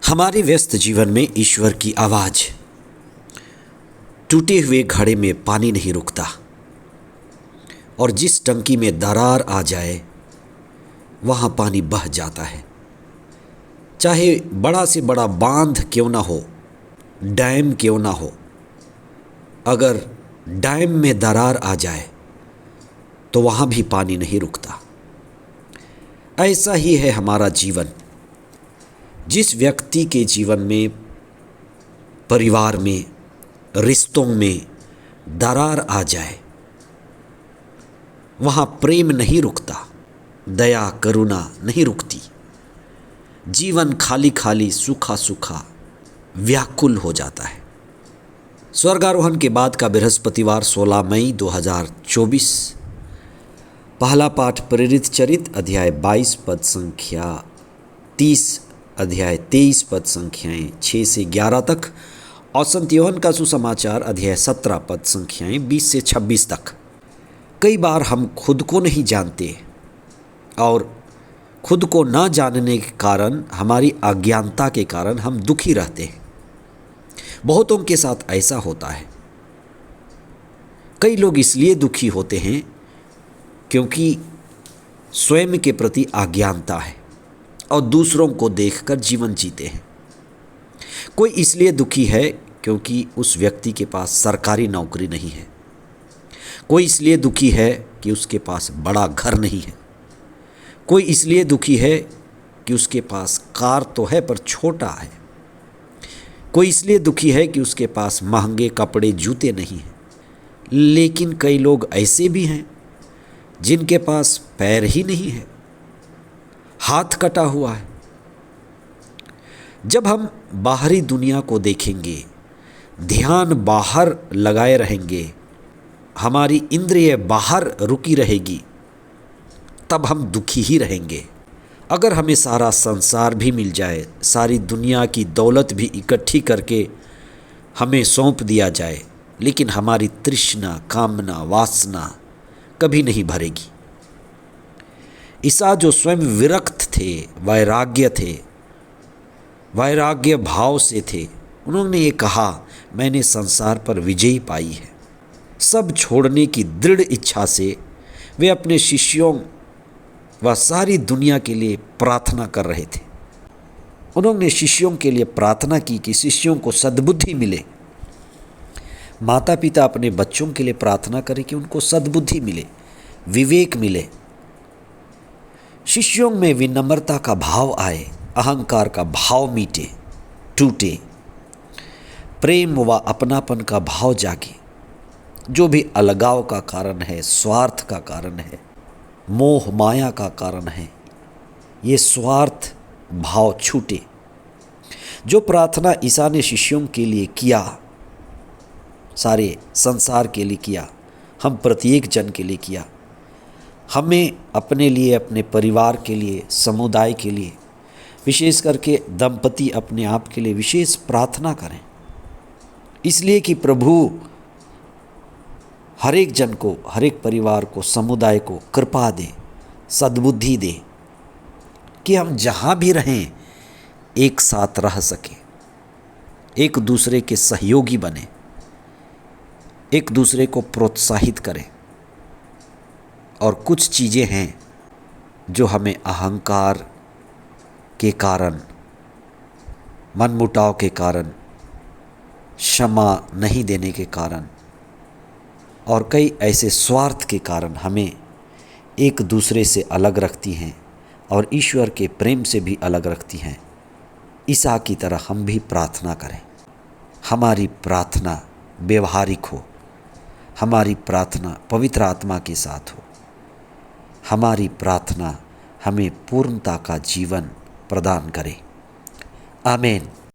हमारे व्यस्त जीवन में ईश्वर की आवाज़। टूटे हुए घड़े में पानी नहीं रुकता और जिस टंकी में दरार आ जाए वहाँ पानी बह जाता है। चाहे बड़ा से बड़ा बांध क्यों ना हो, डैम क्यों ना हो, अगर डैम में दरार आ जाए तो वहाँ भी पानी नहीं रुकता। ऐसा ही है हमारा जीवन। जिस व्यक्ति के जीवन में, परिवार में, रिश्तों में दरार आ जाए वहाँ प्रेम नहीं रुकता, दया करुणा नहीं रुकती। जीवन खाली खाली, सूखा सूखा, व्याकुल हो जाता है। स्वर्गारोहण के बाद का बृहस्पतिवार 16 मई 2024। पहला पाठ प्रेरित चरित अध्याय 22 पद संख्या 30, अध्याय 23 पद संख्याएँ 6 से 11 तक और संत यूहन्ना का सुसमाचार अध्याय 17 पद संख्याएँ 20 से 26 तक। कई बार हम खुद को नहीं जानते और खुद को ना जानने के कारण, हमारी अज्ञानता के कारण हम दुखी रहते हैं। बहुतों के साथ ऐसा होता है। कई लोग इसलिए दुखी होते हैं क्योंकि स्वयं के प्रति अज्ञानता है और दूसरों को देखकर जीवन जीते हैं। कोई इसलिए दुखी है क्योंकि उस व्यक्ति के पास सरकारी नौकरी नहीं है। कोई इसलिए दुखी है कि उसके पास बड़ा घर नहीं है। कोई इसलिए दुखी है कि उसके पास कार तो है पर छोटा है। कोई इसलिए दुखी है कि उसके पास महंगे कपड़े जूते नहीं हैं। लेकिन कई लोग ऐसे भी हैं जिनके पास पैर ही नहीं है, हाथ कटा हुआ है। जब हम बाहरी दुनिया को देखेंगे, ध्यान बाहर लगाए रहेंगे, हमारी इंद्रिय बाहर रुकी रहेगी, तब हम दुखी ही रहेंगे। अगर हमें सारा संसार भी मिल जाए, सारी दुनिया की दौलत भी इकट्ठी करके हमें सौंप दिया जाए, लेकिन हमारी तृष्णा, कामना, वासना कभी नहीं भरेगी। ईसा जो स्वयं विरक्त थे, वैराग्य भाव से थे, उन्होंने ये कहा, मैंने संसार पर विजय पाई है। सब छोड़ने की दृढ़ इच्छा से वे अपने शिष्यों व सारी दुनिया के लिए प्रार्थना कर रहे थे। उन्होंने शिष्यों के लिए प्रार्थना की कि शिष्यों को सद्बुद्धि मिले। माता पिता अपने बच्चों के लिए प्रार्थना करें कि उनको सद्बुद्धि मिले, विवेक मिले। शिष्यों में विनम्रता का भाव आए, अहंकार का भाव मीटे, टूटे, प्रेम व अपनापन का भाव जागे। जो भी अलगाव का कारण है, स्वार्थ का कारण है, मोह माया का कारण है, ये स्वार्थ भाव छूटे। जो प्रार्थना ईसा ने शिष्यों के लिए किया, सारे संसार के लिए किया, हम प्रत्येक जन के लिए किया। हमें अपने लिए, अपने परिवार के लिए, समुदाय के लिए, विशेष करके दंपति अपने आप के लिए विशेष प्रार्थना करें, इसलिए कि प्रभु हर एक जन को, हर एक परिवार को, समुदाय को कृपा दे, सद्बुद्धि दे कि हम जहाँ भी रहें एक साथ रह सकें, एक दूसरे के सहयोगी बने, एक दूसरे को प्रोत्साहित करें। और कुछ चीज़ें हैं जो हमें अहंकार के कारण, मनमुटाव के कारण, क्षमा नहीं देने के कारण और कई ऐसे स्वार्थ के कारण हमें एक दूसरे से अलग रखती हैं और ईश्वर के प्रेम से भी अलग रखती हैं। ईसा की तरह हम भी प्रार्थना करें। हमारी प्रार्थना व्यवहारिक हो, हमारी प्रार्थना पवित्र आत्मा के साथ हो, हमारी प्रार्थना हमें पूर्णता का जीवन प्रदान करे। आमीन।